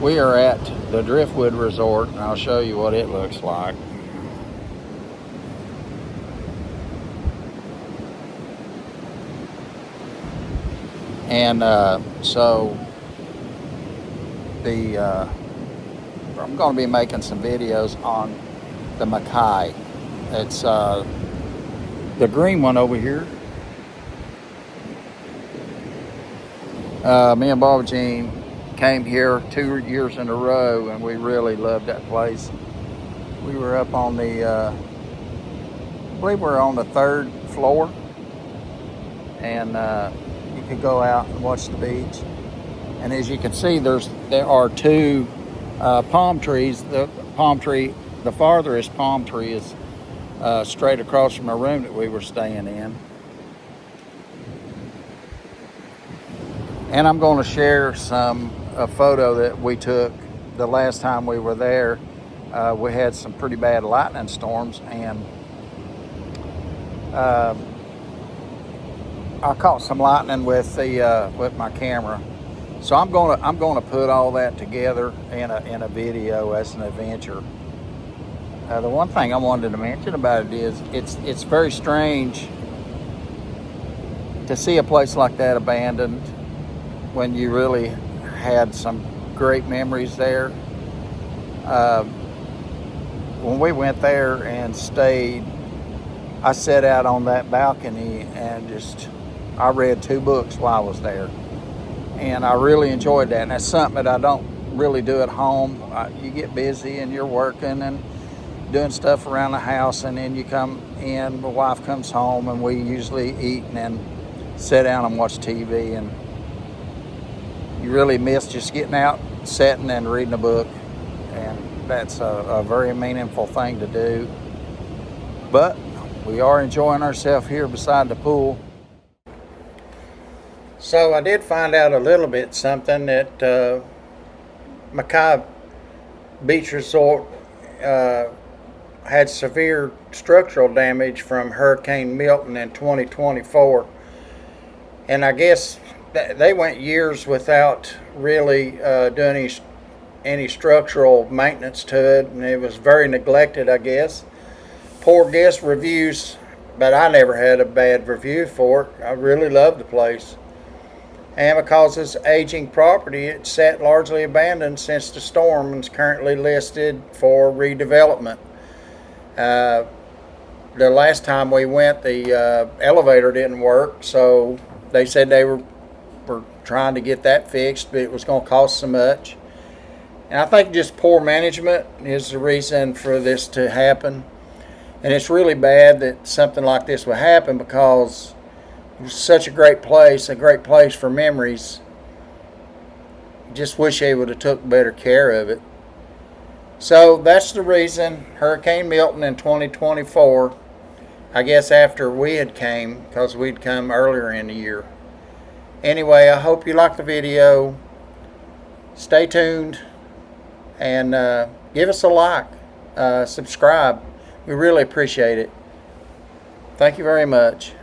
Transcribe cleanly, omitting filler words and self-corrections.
We are at the Driftwood Resort, and I'll show you what it looks like. And so I'm going to be making some videos on the Makai. It's the green one over here. Me and Barbara Jean came here 2 years in a row, and we really loved that place. We were up on the, I believe we're on the 3rd floor, and you could go out and watch the beach. And as you can see, there are 2 palm trees. The farthest palm tree is straight across from the room that we were staying in. And I'm going to share a photo that we took the last time we were there. We had some pretty bad lightning storms, and I caught some lightning with my camera. So I'm gonna put all that together in a video as an adventure. The one thing I wanted to mention about it is it's very strange to see a place like that abandoned when you really had some great memories there. When we went there and stayed, I sat out on that balcony and I read 2 books while I was there. And I really enjoyed that. And that's something that I don't really do at home. You get busy and you're working and doing stuff around the house, and then you come in, my wife comes home, and we usually eat and then sit down and watch TV. And you really miss just getting out, sitting and reading a book. And that's a very meaningful thing to do. But we are enjoying ourselves here beside the pool. So I did find out a little bit something that Makai Beach Resort had severe structural damage from Hurricane Milton in 2024. And I guess they went years without really doing any structural maintenance to it, and it was very neglected, I guess. Poor guest reviews, but I never had a bad review for it. I really loved the place. And because it's aging property, it's sat largely abandoned since the storm and is currently listed for redevelopment. The last time we went, the elevator didn't work, so they said they were trying to get that fixed, but it was going to cost so much. And I think just poor management is the reason for this to happen. And it's really bad that something like this would happen, because it was such a great place for memories. Just wish they would have took better care of it. So that's the reason Hurricane Milton in 2024, I guess after we had came, because we'd come earlier in the year. Anyway, I hope you liked the video. Stay tuned and give us a like, subscribe. We really appreciate it. Thank you very much.